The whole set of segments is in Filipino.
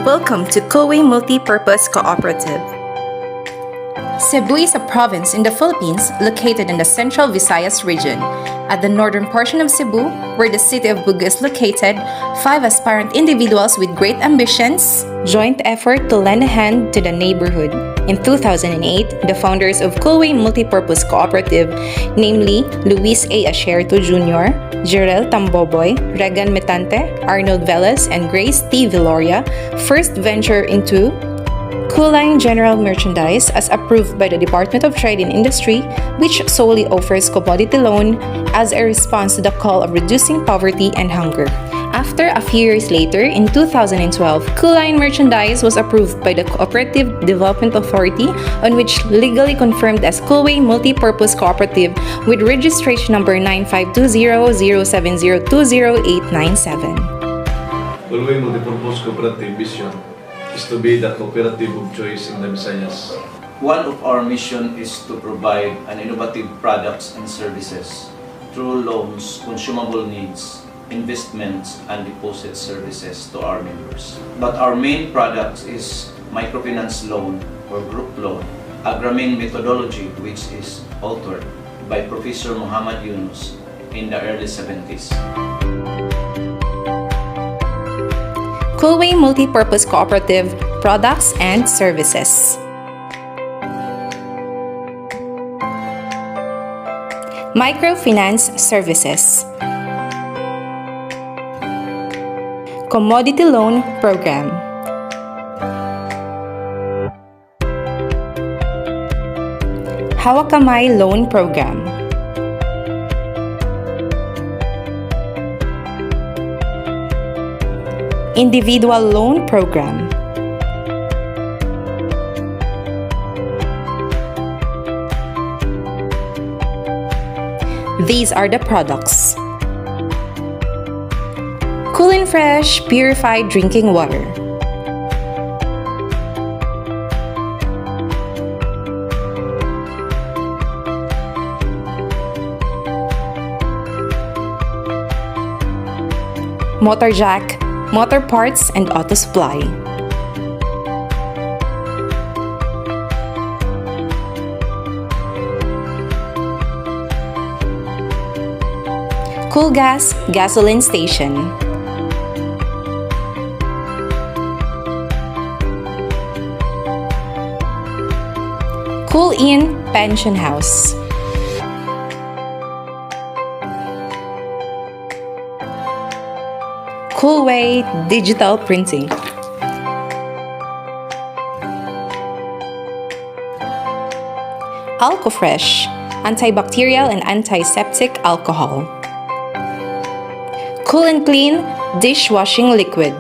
Welcome to Coe Multi-Purpose Cooperative. Cebu is a province in the Philippines located in the Central Visayas region. At the northern portion of Cebu, where the city of Bugo is located, 5 aspirant individuals with great ambitions joined effort to lend a hand to the neighborhood. In 2008, the founders of Coe Multi-Purpose Cooperative, namely Luis A. Asherto Jr., Jirel Tamboboy, Regan Metante, Arnold Velez, and Grace T. Viloria, first venture into Kuline General Merchandise as approved by the Department of Trade and Industry, which solely offers commodity loan as a response to the call of reducing poverty and hunger. After a few years later, in 2012, Kuline Merchandise was approved by the Cooperative Development Authority, on which legally confirmed as Coe Multi-Purpose Cooperative with registration number 952007020897. Coe Multi-Purpose Cooperative vision is to be the cooperative of choice in the Visayas. One of our mission is to provide an innovative products and services through loans, consumable needs, investments, and deposit services to our members. But our main product is microfinance loan or group loan, a Grameen methodology which is authored by Professor Muhammad Yunus in the early 70s. Coe Multi-Purpose Cooperative Products and Services. Microfinance Services. Commodity Loan Program. Hawak Kamay Loan Program. Individual Loan Program. These are the products. Cool and fresh, purified drinking water. Motor jack, motor parts, and auto supply. Cool Gas Gasoline Station. Cool Inn Pension House. Cool Way Digital Printing. Alcofresh, antibacterial and antiseptic alcohol. Cool and Clean Dishwashing Liquid.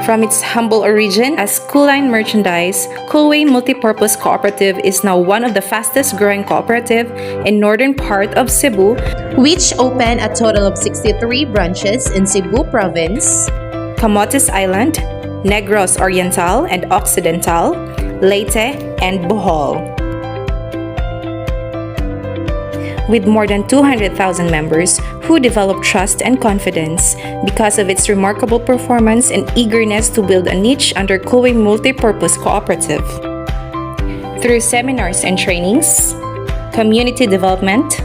From its humble origin as Kuline Merchandise, Coe Multi-Purpose Cooperative is now one of the fastest growing cooperative in northern part of Cebu, which opened a total of 63 branches in Cebu Province, Camotes Island, Negros Oriental and Occidental, Leyte, and Bohol. With more than 200,000 members who develop trust and confidence because of its remarkable performance and eagerness to build a niche under Coe Multi-Purpose Cooperative. Through seminars and trainings, community development,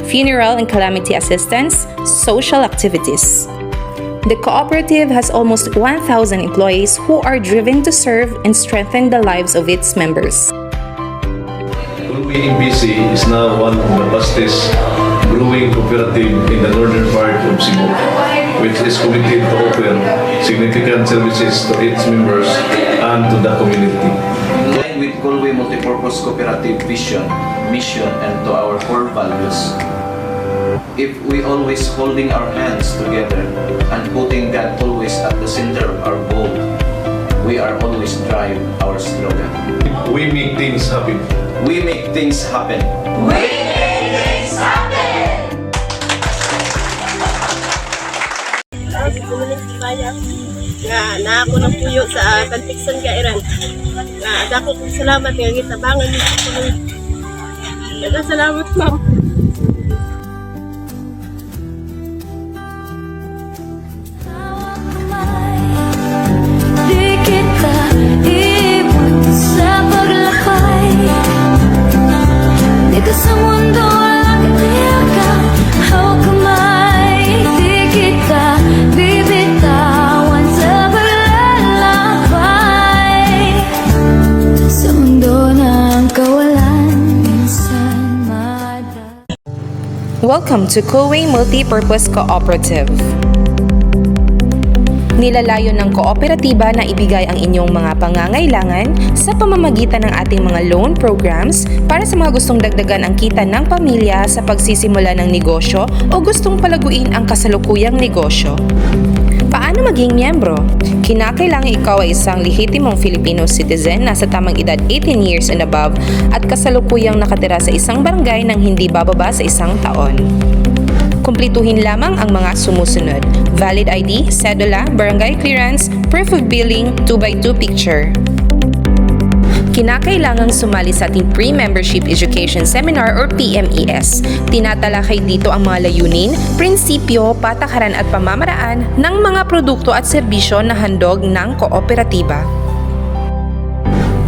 funeral and calamity assistance, social activities. The cooperative has almost 1,000 employees who are driven to serve and strengthen the lives of its members. Coe MPC is now one of the fastest growing cooperative in the northern part of Cebu, which is committed to offer significant services to its members and to the community. In line with Coe Multi-Purpose Cooperative vision, mission, and to our core values, if we always holding our hands together and putting God always at the center of our goal, we are always drive our slogan. We make things happen. We make things happen. We make things happen! Na ako ng puyo sa Kantikson Kairan. Dako kong salamat nga gitabangan niyo sa tulong. Salamat, ma'am. Welcome to Kuwait Multi-Purpose Cooperative. Nilalayon ng kooperatiba na ibigay ang inyong mga pangangailangan sa pamamagitan ng ating mga loan programs para sa mga gustong dagdagan ang kita ng pamilya sa pagsisimula ng negosyo o gustong palaguin ang kasalukuyang negosyo. Paano maging miyembro? Kinakailangan ikaw ay isang lehitimong Filipino citizen na sa tamang edad 18 years and above at kasalukuyang nakatira sa isang barangay nang hindi bababa sa 1 taon. Kumplituhin lamang ang mga sumusunod: valid ID, cedula, barangay clearance, proof of billing, 2x2 picture. Kinakailangang sumali sa ating Pre-Membership Education Seminar or PMES. Tinatalakay dito ang mga layunin, prinsipyo, patakaran at pamamaraan ng mga produkto at serbisyo na handog ng kooperatiba.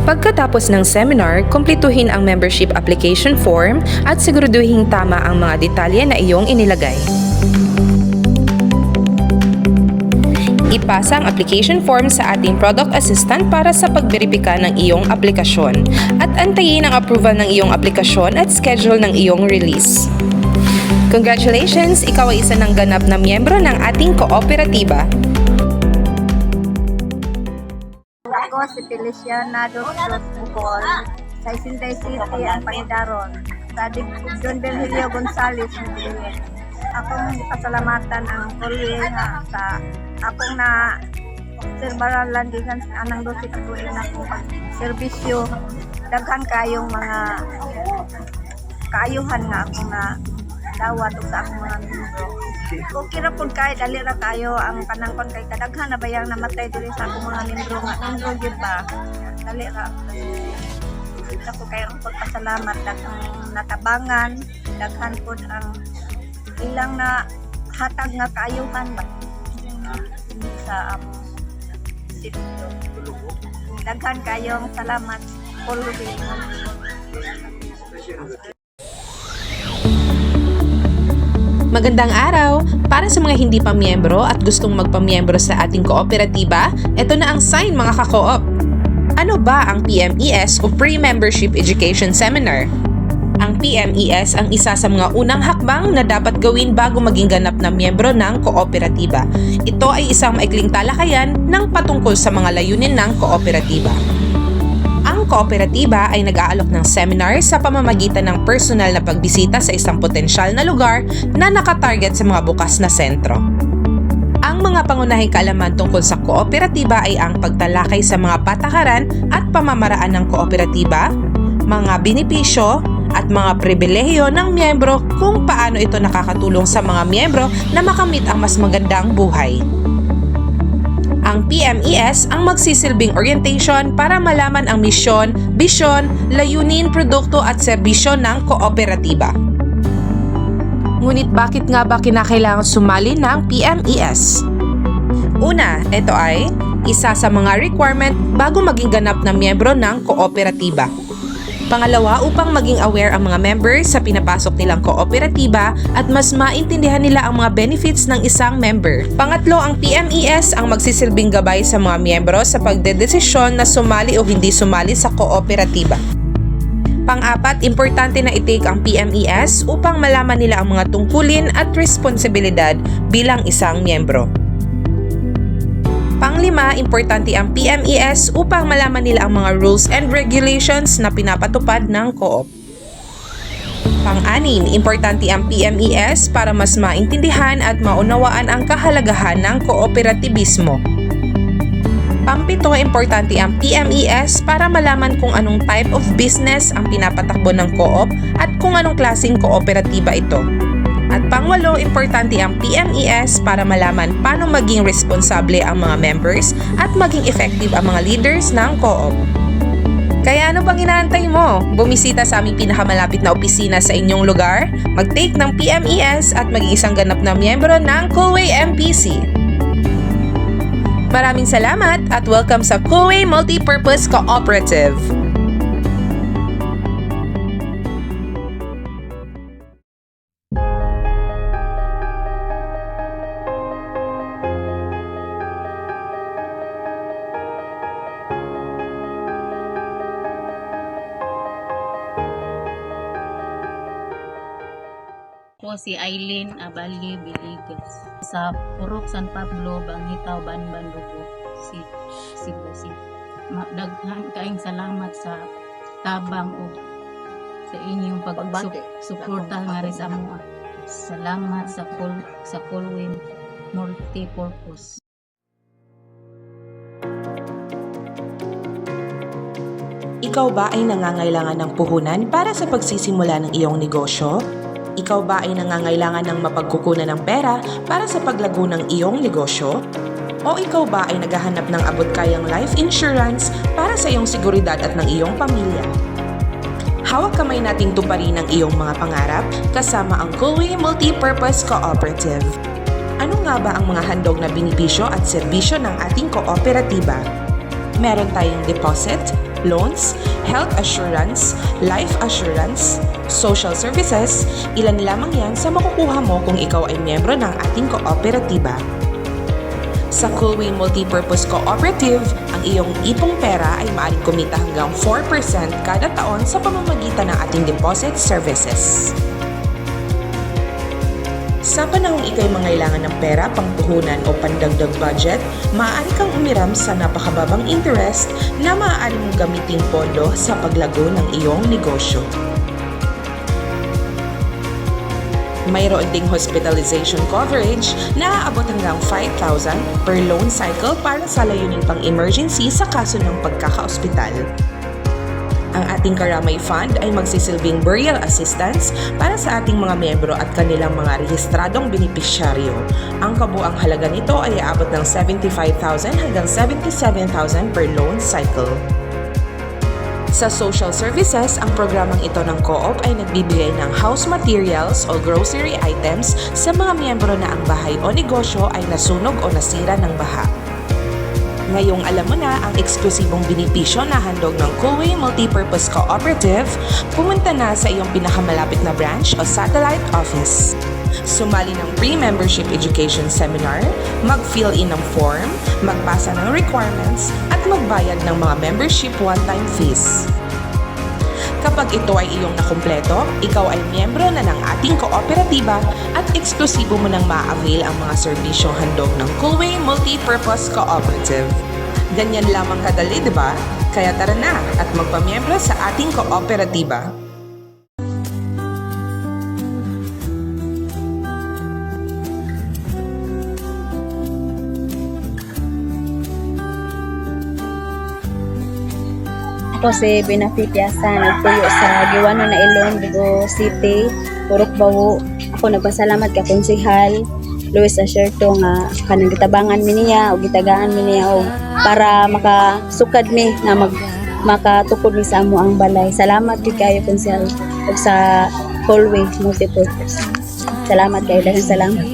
Pagkatapos ng seminar, kumpletuhin ang membership application form at siguraduhin tama ang mga detalye na iyong inilagay. Ipasa ang application form sa ating product assistant para sa pagberipika ng iyong aplikasyon at antayin ang approval ng iyong aplikasyon at schedule ng iyong release. Congratulations! Ikaw ay isa ng ganap na miyembro ng ating kooperatiba. Ako si Feliciana dos Bukol, sa Isintay City, ang Pangidaron, sa John Belhilio Gonzales, Medellin. Akong pasalamatan ang Korea nga sa akong na obserbaran landingan sa anang dosi katuloy na akong pagserbisyo. Daghan kayong mga kaayuhan nga akong na dawat sa akong mga membro. Kung kira po kayo, dali ra kayo ang kanangkon kay kadaghan na bayang namatay diri sa akong mga membro nga membro gyud ba. Dali ra. Ako kayo ang pagpasalamat daghang natabangan, daghan pod ang ilang na hatag nga kaayuhan ba sa sitio. Daghan kayong salamat. Magandang araw! Para sa mga hindi pa miyembro at gustong magpamiyembro sa ating kooperatiba, ito na ang sign mga ka-co-op. Ano ba ang PMES o Pre-Membership Education Seminar? Ang PMES ang isa sa mga unang hakbang na dapat gawin bago maging ganap na miyembro ng kooperatiba. Ito ay isang maikling talakayan ng patungkol sa mga layunin ng kooperatiba. Ang kooperatiba ay nag-aalok ng seminar sa pamamagitan ng personal na pagbisita sa isang potensyal na lugar na nakatarget sa mga bukas na sentro. Ang mga pangunahing kaalaman tungkol sa kooperatiba ay ang pagtalakay sa mga patakaran at pamamaraan ng kooperatiba, mga benepisyo, at mga pribilehiyo ng miyembro kung paano ito nakakatulong sa mga miyembro na makamit ang mas magandang buhay. Ang PMES ang magsisilbing orientation para malaman ang misyon, bisyon, layunin, produkto at serbisyo ng kooperatiba. Ngunit bakit nga ba kinakailangan sumali ng PMES? Una, ito ay isa sa mga requirement bago maging ganap na miyembro ng kooperatiba. Pangalawa, upang maging aware ang mga members sa pinapasok nilang kooperatiba at mas maintindihan nila ang mga benefits ng isang member. Pangatlo, ang PMES ang magsisilbing gabay sa mga miyembro sa pagdedesisyon na sumali o hindi sumali sa kooperatiba. Pang-apat, importante na i-take ang PMES upang malaman nila ang mga tungkulin at responsibilidad bilang isang miyembro. Pang-lima, importante ang PMES upang malaman nila ang mga rules and regulations na pinapatupad ng co-op. Pang-anim, importante ang PMES para mas maintindihan at maunawaan ang kahalagahan ng kooperatibismo. Pang-pito, importante ang PMES para malaman kung anong type of business ang pinapatakbo ng co-op at kung anong klaseng kooperatiba ito. At pangwalo, importante ang PMES para malaman paano maging responsable ang mga members at maging effective ang mga leaders ng co-op. Kaya ano bang inaantay mo? Bumisita sa aming pinakamalapit na opisina sa inyong lugar, mag-take ng PMES at maging isang ganap na miyembro ng Kuwait MPC. Maraming salamat at welcome sa Kuwait Multi-Purpose Cooperative. Ako si Aileen Abali Biligas. Sa Purok San Pablo, Bangitaw, Banban, Bugo, Cebu City. Daghan kaayong salamat sa tabang o sa inyong pagsuporta nga rin sa mga. Salamat sa Colwyn Multipurpose. Ikaw ba ay nangangailangan ng puhunan para sa pagsisimula ng iyong negosyo? Ikaw ba ay nangangailangan ng mapagkukunan ng pera para sa paglago ng iyong negosyo? O ikaw ba ay naghahanap ng abot-kayang life insurance para sa iyong seguridad at ng iyong pamilya? Hawak kamay nating tuparin ang iyong mga pangarap kasama ang Colwyn Multipurpose Cooperative. Ano nga ba ang mga handog na benepisyo at serbisyo ng ating kooperatiba? Meron tayong deposit, loans, health assurance, life assurance, social services, ilan lamang yan sa makukuha mo kung ikaw ay miyembro ng ating kooperatiba. Sa Colwyn Multipurpose Cooperative, ang iyong ipong pera ay maaaring kumita hanggang 4% kada taon sa pamamagitan ng ating deposit services. Sa panahong ikay mangailangan ng pera, pangpuhunan o pandagdag budget, maaari kang umiram sa napakababang interest na maaari mong gamiting pondo sa paglago ng iyong negosyo. Mayroon ding hospitalization coverage na aabot hanggang 5,000 per loan cycle para sa layunin pang emergency sa kaso ng pagkakaospital. Ang ating Karamay Fund ay magsisilbing burial assistance para sa ating mga miyembro at kanilang mga rehistradong benepisyaryo. Ang kabuang halaga nito ay aabot ng 75,000 hanggang 77,000 per loan cycle. Sa social services, ang programang ito ng co-op ay nagbibigay ng house materials o grocery items sa mga miyembro na ang bahay o negosyo ay nasunog o nasira ng baha. Ngayong alam mo na ang eksklusibong benepisyo na handog ng Colwyn Multipurpose Cooperative, pumunta na sa iyong pinakamalapit na branch o satellite office. Sumali ng pre-membership education seminar, mag-fill in ng form, magbasa ng requirements, at magbayad ng mga membership one-time fees. Kapag ito ay iyong nakumpleto, ikaw ay miyembro na ng ating kooperatiba at eksklusibo mo nang ma-avail ang mga serbisyong handog ng Colwyn Multipurpose Cooperative. Ganyan lamang kadali, di ba? Kaya tara na at magpamiyembro sa ating kooperatiba. Ako si Benaficiasa, nagpuyo sa Giwano na Ilong, Bugo City, Purok Bawo. Ako nagpasalamat ka Konsehal Luis Asherto nga kanang gitabangan mi niya o gitagaan mi niya o para makasukad mi na makatukod mi sa amo ang balay. Salamat gid kayo Konsehal ug sa Colwyn Multipurpose. Salamat kayo, daghang salamat.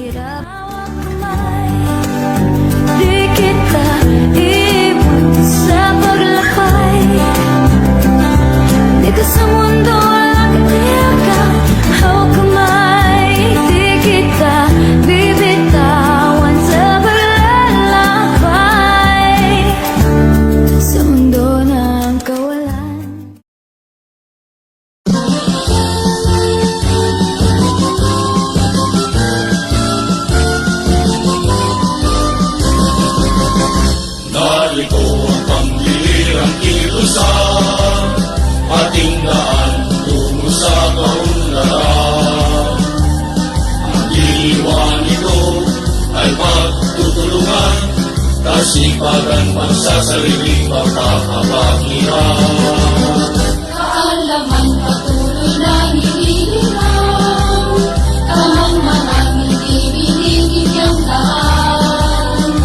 Di kita ibig sa paglakay. Dito sa mundo walang katiyakan, hawak kamay. Di kita bibitawan sa paglalakbay sa mundo ng kawalan. Narito ang pamilirang kilusan, ating daan tungo sa kaunlaran. Ang diwan nito ay pagtutulungan, kasipagan pagsasariling pagkakabakiran. Kaalaman patuloy na hinihiram, kamang-manang hindi binibigyan daan.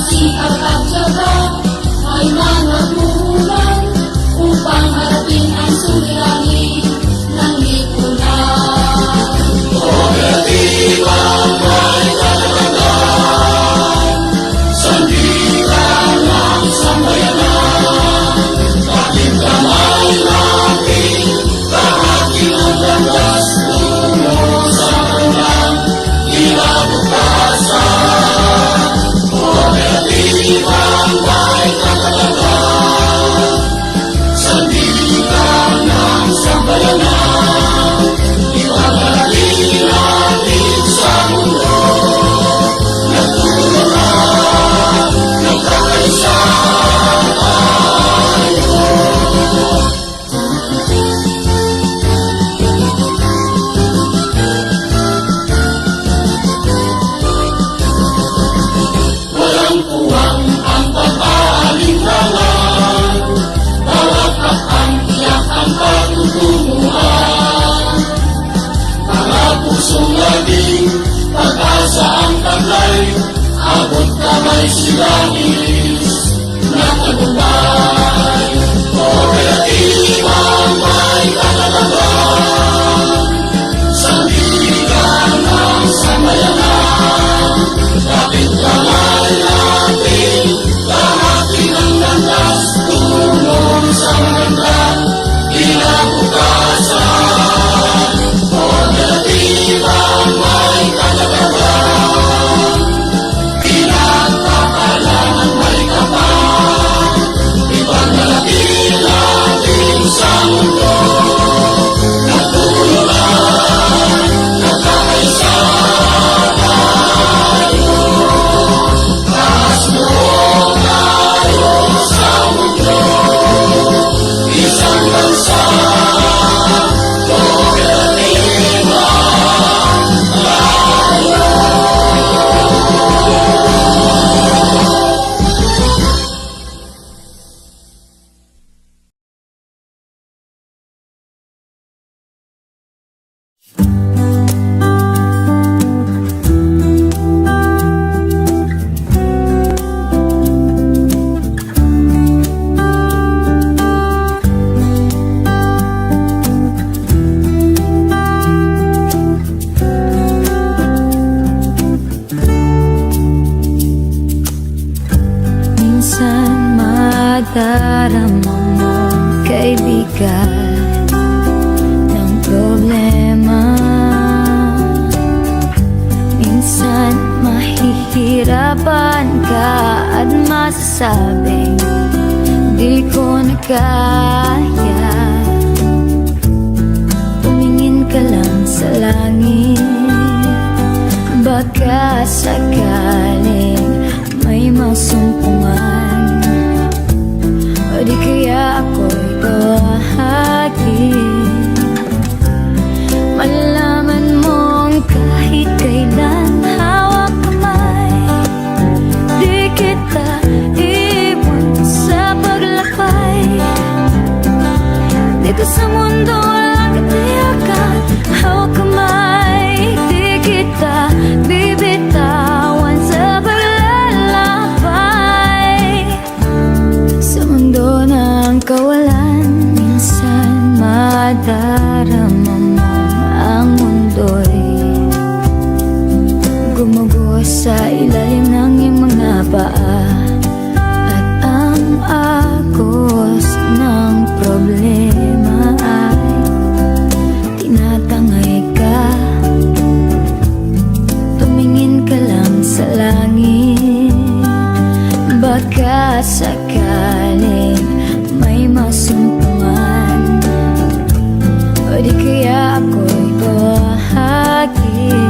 Sikap at tiyaga ay mga bulan upang harapin ang suliranin ng lipunan. Kooperatiba may katatagan, sandigan ng sambayanan, ating kamay natin saan taglay, abot kamay silangis na tagumpay. Kooperatiba may katatagban, sandigan ng samayanan, kapit kamay natin, lahatin ang landas, tulong sa maganda, kinabukasan. Kooperatiba may katatagban, pinagkakalangan may kapal, ipanalangin natin sa mundo, nagtutulungan, nagkakaisa tayo, taas mo tayo sa mundo, isang bansa, kooperatiba tayo. Minsan madarama mo kaibigan ng problema. Minsan mahihirapan ka at masasabing di ko na kaya. Tumingin ka lang sa langit, baka sakaling may masumpungan, o di kaya ako'y tawagin. Malalaman mong kahit kailan hawak kamay, di kita iwan sa paglakbay. Dito sa mundo walang katiyakan, hawak kamay, di kita bibitawan sa paglalakbay. Sa mundo ng kawalan, minsan madarama mo ang mundo'y gumugo sa ilalim ng iyong mga paa, at ang agos ng problema ay tinatangay ka. Tumingin ka lang sa langit, baka sakaling may masumpungan, o di kaya ako'y tawagin.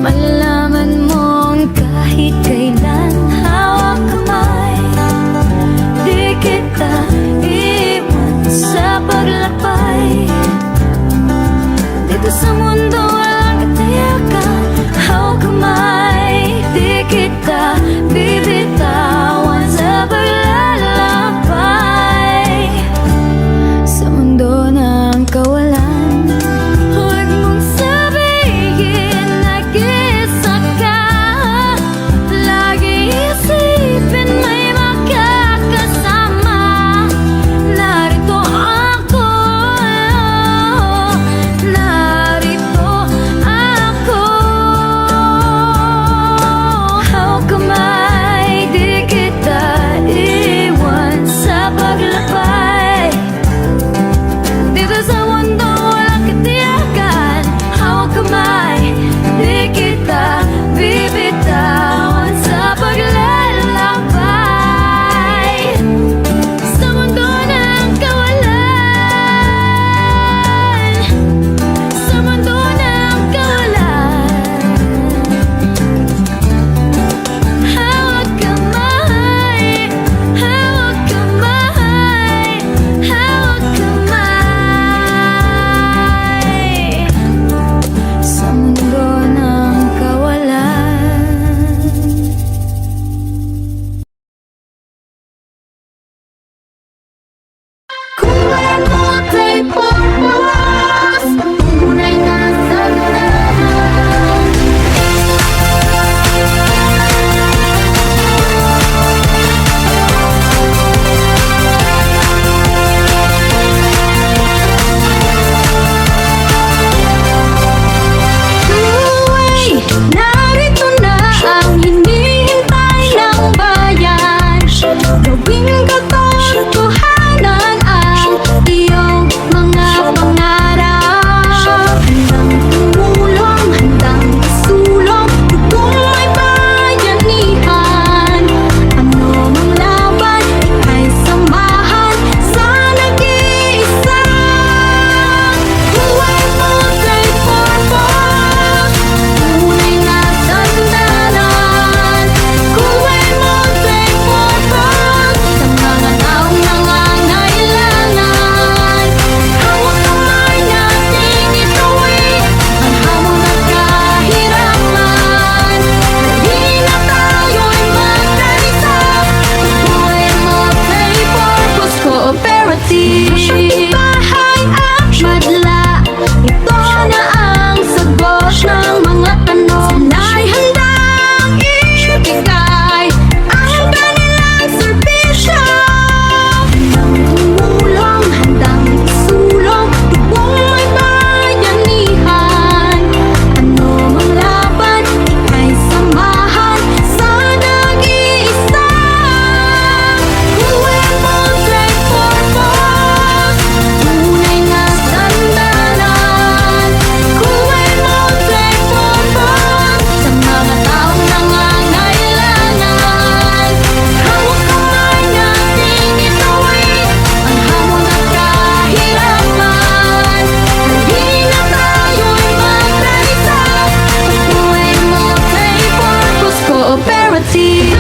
Malalaman mong kahit kailan hawak kamay, di kita iwan sa paglakbay. Dito sa mundo walang katiyakan, hawak kamay, di kita bibitawan sa paglalakbay. Cooperative.